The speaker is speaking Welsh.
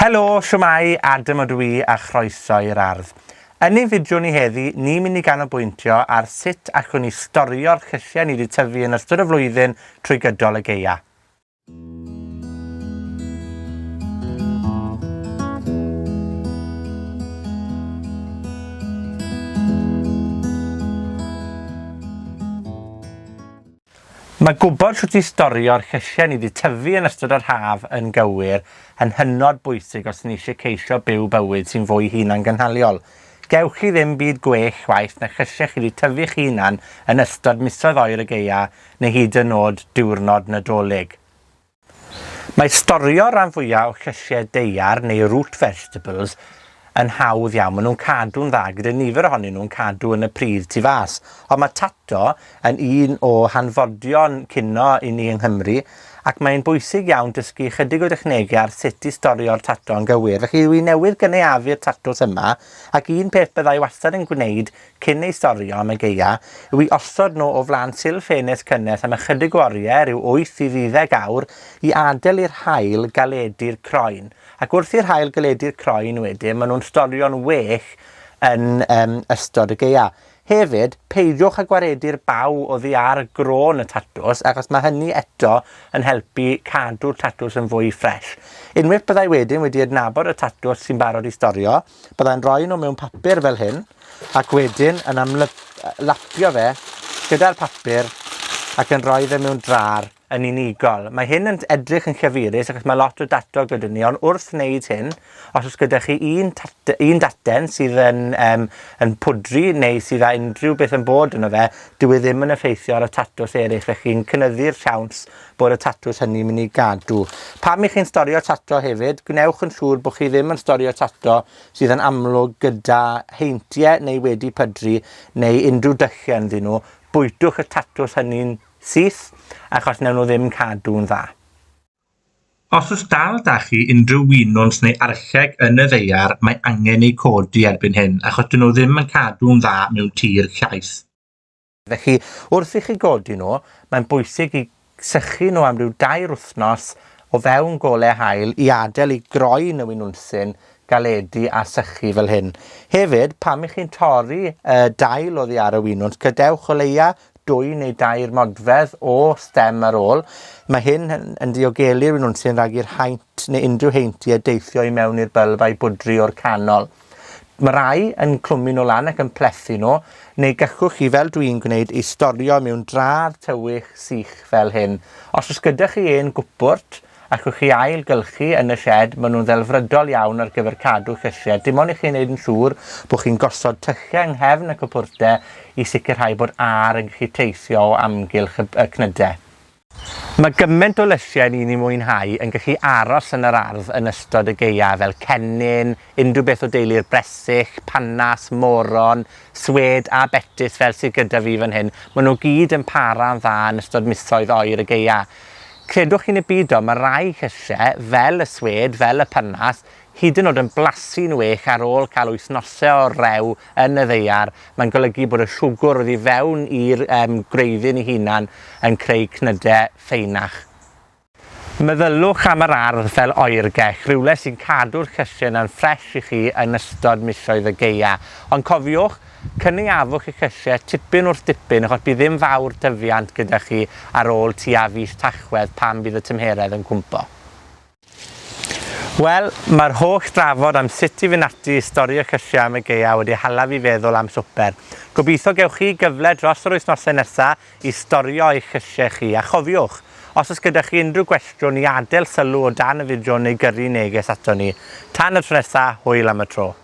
Helo, shwmai, Adam ydw i a chroeso i'r ardd. Yn ein fideo ni heddi, ni'n mynd i ganolbwyntio ar sut allwn ni storio'r llysiau ni wedi tyfu yn ystod y flwyddyn trwy gydol y Gaea. Mae gwybod shwt i storio'r llysiau ni wedi tyfu yn ystod yr haf yn gywir yn hynod bwysig os ni eisiau ceisio byw bywyd sy'n fwy hunan gynhaliol. Gewch chi ddim byd gwell waith na llysiau chi wedi tyfu'ch hunan yn ystod misoedd oer y Gaea neu hyd yn o'd diwrnod Nadolig. Mae storio ran fwyaf o llysiau daear neu root vegetables yn hawdd iawn. Maen nhw'n cadw'n dda, gyda nifer ohonyn nhw'n cadw yn y pridd tu fas. Ond mae tato yn un o hanfodion cino i ni yng Nghymru, ac mae'n bwysig iawn dysgu chydig o dechnegau ar sut i storio'r tato yn gywir. Felly dwi newydd gynaeafu'r tatos yma, ac un peth byddai wastad yn gwneud cyn ei storio am y Gaea yw i osod nhw o flaen sil ffenest cynnes am ychydig o oriau, ryw 8 i 12 awr, i adael i'r haul galedu'r croen. Ac wrth i'r haul galedu'r croen wedyn, maen nhw'n storio'n well yn ystod y Gaea. Hefyd, peidiwch â gwaredu'r baw oddi ar gron y tatws, achos mae hynny eto yn helpu cadw'r tatws yn fwy ffres. Unwaith byddai wedyn wedi adnabod y tatws sy'n barod i storio, byddai'n rhoi nhw mewn papur fel hyn, ac wedyn yn lapio fe gyda'r papur ac yn rhoi fe mewn drar yn unigol. Mae hyn yn edrych yn chyfurus achos mae lot o dato gyda ni, ond wrth wneud hyn, os oes gyda chi un daten sydd yn pwdri neu sydd â unrhyw beth yn bod yno fe, dyw e ddim yn effeithio ar y tatws eraill, felly chi'n cynyddu'r siawns bod y tatws hynny'n mynd i gadw. Pam i chi'n storio tato hefyd, gwnewch yn siŵr bod chi ddim yn storio tato sydd yn amlwg gyda heintiau neu wedi pydru neu unrhyw dychiau ynddyn nhw. Bwytwch y tatws hynny'n syth, achos newn nhw ddim cadw'n dda. Os oes dal da chi unrhyw winwns neu archeg yn y ddaear, mae angen ei codi erbyn hyn, achos dyn nhw ddim yn cadw'n dda mewn tir llaeth. Felly, wrth i chi godi nhw, mae'n bwysig i sychu nhw am ryw 2 wythnos o fewn golau haul i adael i groen y winwnsyn galedu a sychu fel hyn. Hefyd, pam i chi'n torri dail oddi ar y winwns, gadewch o leia 2 neu 2 modfedd o stem ar ôl. Mae hyn yn diogelu'r winwnsyn rhag i'r haint neu unrhyw heintiau deithio i mewn i'r bylbau bwdri o'r canol. Mae rai yn clwmu nhw lan ac yn plethu nhw, neu gallwch chi fel dwi'n gwneud i storio mewn drar tywych sych fel hyn. Os oes gyda chi un gwpwrt, allwch chi ailgylchu yn y sied, maen nhw'n ddelfrydol iawn ar gyfer cadw llysiau. Dim ond i chi'n neud yn siŵr bod chi'n gosod tychiau yng nghefn y cwpwrtau i sicrhau bod ar yn gallu teithio o amgylch y cnydau. Mae gymaint o lysiau ni'n ei mwynhau yn gallu aros yn yr ardd yn ystod y Gaea, fel cennin, unrhyw beth o deulu'r bresych, panas, moron, swed a betys fel sydd gyda fi fan hyn. Maen nhw gyd yn para'n dda yn ystod misoedd oer y Gaea. Credwch chi'n y byd o, mae rai llysiau, fel y swed, fel y panas, hyd yn o'd yn blasu'n well ar ôl cael wythnosau o rew yn y ddaear. Mae'n golygu bod y siwgr oddi fewn i'r gwreiddyn ei hunan yn creu cnydau ffeinach. Meddylwch am yr ardd fel oergell, rhywle sy'n cadw'r llysiau yn ffres i chi yn ystod misoedd y Gaea. Ond cofiwch, cynaeafwch eich llysiau tipyn wrth dipyn, achos bydd ddim fawr tyfiant gyda chi ar ôl tua fis Tachwedd pan bydd y tymheredd yn cwmpo. Wel, mae'r holl drafod am sut i fynd ati i storio llysiau am y Gaea wedi hala fi feddwl am swper. Gobeithio gewch chi gyfle dros yr wythnosau nesaf i storio eich llysiau chi. A chofiwch, os oes gyda chi unrhyw gwestiwn i adael sylw o dan y fideo neu gyrru neges ato ni. Tan y tro nesaf, hwyl am y tro.